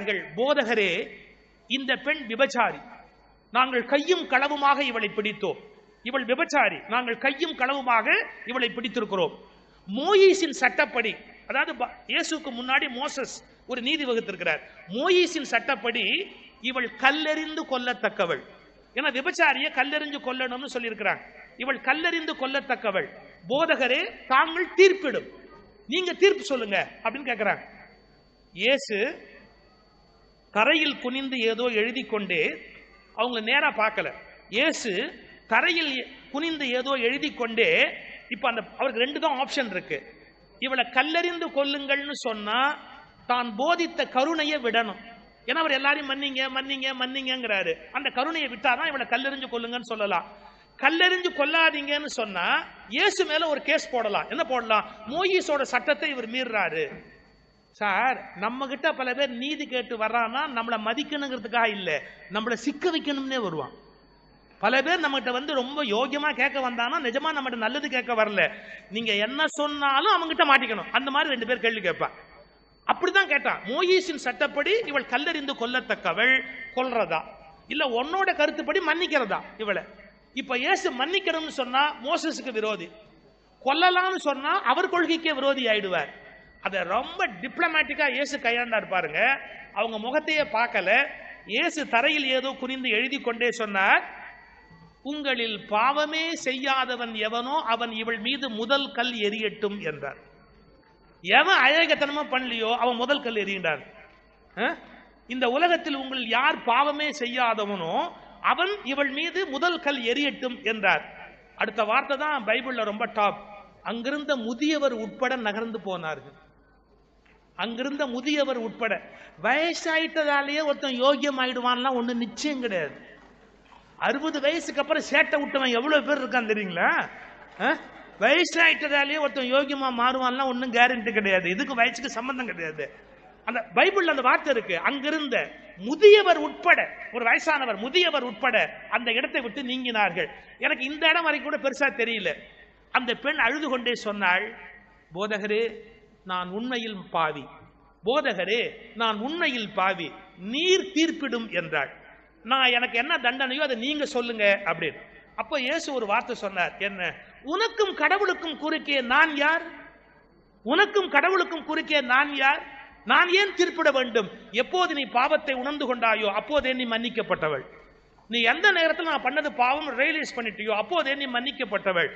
கேட்டார்கள், போதகரே, இந்த பெண் விபச்சாரி, நாங்கள் கையும் களவுமாக இவளை பிடித்தோம். இவள் விபச்சாரி, நாங்கள் கையும் களவுமாக இவளை பிடித்திருக்கிறோம். மோயிசின் சட்டப்படி, அதாவது இயேசுக்கு முன்னாடி மோசஸ் ஒரு நீதி வகுத்திருக்கிறார். மோயிசின் சட்டப்படி இவள் கல்லெறிந்து கொல்லத்தக்கவள். ஏன்னா விபச்சாரியை கல்லெறிஞ்சு கொல்லணும்னு சொல்லியிருக்கிறாங்க. இவள் கல்லெறிந்து கொல்லத்தக்கவள். போதகரே, தாங்கள் தீர்ப்பிடும், நீங்க தீர்ப்பு சொல்லுங்க அப்படின்னு கேட்கிறாங்க. இயேசு தரையில் குனிந்து ஏதோ எழுதி கொண்டே, அவங்க நேரா பார்க்கல, இயேசு தரையில் குனிந்து ஏதோ எழுதி கொண்டே, இப்ப அந்த அவருக்கு ரெண்டு தான் ஆப்ஷன் இருக்கு. இவளை கல்லெறிந்து கொல்லுங்கள்னு சொன்னா தான் போதித்த கருணையை விடணும். ஏன்னா அவர் எல்லாரையும் மன்னிங்க மன்னிங்க மன்னிங்கிறாரு. அந்த கருணையை விட்டாதான் இவளை கல்லெறிஞ்சு கொல்லுங்கன்னு சொல்லலாம். கல்லெறிஞ்சு கொல்லாதீங்கன்னு சொன்னா இயேசு மேல ஒரு கேஸ் போடலாம். என்ன போடலாம்? மோயிசோட சட்டத்தை இவர் மீறாரு. சார், நம்ம கிட்ட பல பேர் நீதி கேட்டு வர்றான்னா நம்மளை மதிக்கணுங்கிறதுக்காக இல்ல, நம்மளை சிக்க வைக்கணும்னே வருவான். பல பேர் நம்மகிட்ட வந்து ரொம்ப யோகியமா கேட்க வந்தானா நிஜமா நம்மகிட்ட நல்லது கேட்க வரல, நீங்க என்ன சொன்னாலும் அவங்ககிட்ட மாட்டிக்கணும். அந்த மாதிரி ரெண்டு பேர் கேள்வி கேட்பான். அப்படிதான் கேட்டான். மோயிசின் சட்டப்படி இவள் கல்லெறிந்து கொல்லத்தக்கவள், கொல்றதா இல்ல உன்னோட கருத்துப்படி மன்னிக்கிறதா இவளை? இப்ப இயேசு மன்னிக்கணும்னு சொன்னா மோசஸுக்கு விரோதி, கொல்லலாம்னு சொன்னா அவர் கொள்கைக்கே விரோதி ஆயிடுவார். அதை ரொம்ப டிப்ளமேட்டிக்கா இயேசு கையாண்டார் பாருங்க. அவங்க முகத்தையே பார்க்கல. இயேசு தரையில் ஏதோ குனிந்து எழுதி கொண்டே சொன்னார், உங்களில் பாவமே செய்யாதவன் எவனோ அவன் இவள் மீது முதல் கல் எறியட்டும் என்றார். எவன் அழகத்தனமா பண்ணலையோ அவன் முதல் கல் எறிகின்றார். இந்த உலகத்தில் உங்கள் யார் பாவமே செய்யாதவனோ அவன் இவள் மீது முதல் கல் எறியட்டும் என்றார். அடுத்த வார்த்தை தான் பைபிள்ல ரொம்ப டாப். அங்கிருந்த முதியவர் உட்பட நகர்ந்து போனார்கள். அங்கிருந்த முதியவர் உட்பட. வயசாயிட்டதாலேயே ஒருத்தன் யோகியம் ஆயிடுவான்லாம் ஒண்ணு நிச்சயம் கிடையாது. 60 வயசுக்கு அப்புறம் சேட்டை விட்டவன் எவ்வளவு பேர் இருக்கான் தெரியுங்களா? வயசாயிட்டதாலேயே ஒருத்தன் யோகியமா மாறுவான்லாம் ஒன்னும் கேரண்டி கிடையாது. இதுக்கு வயசுக்கு சம்பந்தம் கிடையாது. அந்த பைபிள்ல அந்த வார்த்தை இருக்கு. அங்கிருந்த முதியவர் உட்பட, ஒரு வயசானவர் முதியவர் உட்பட அந்த இடத்தை விட்டு நீங்கினார்கள். எனக்கு இந்த இடம் வரைக்கும் கூட பெருசா தெரியல. அந்த பெண் அழுது கொண்டே சொன்னாள், போதகரே, நான் உண்மையில் பாவி, போதகரே, நான் உண்மையில் பாவி, நீர் தீர்ப்பிடும் என்றாள். நான் எனக்கு என்ன தண்டனையோ அதை நீங்க சொல்லுங்க அப்படின்னு. அப்போ இயேசு ஒரு வார்த்தை சொன்னார். என்ன? உனக்கும் கடவுளுக்கும் குறுக்கே நான் யார்? உனக்கும் கடவுளுக்கும் குறுக்கே நான் யார்? நான் ஏன் தீர்ப்பிட வேண்டும்? எப்போது நீ பாவத்தை உணர்ந்து கொண்டாயோ அப்போதே நீ மன்னிக்கப்பட்டவள். நீ எந்த நேரத்தில் நான் பண்ணது பாவம் ரியலைஸ் பண்ணிட்டியோ அப்போதே நீ மன்னிக்கப்பட்டவள்.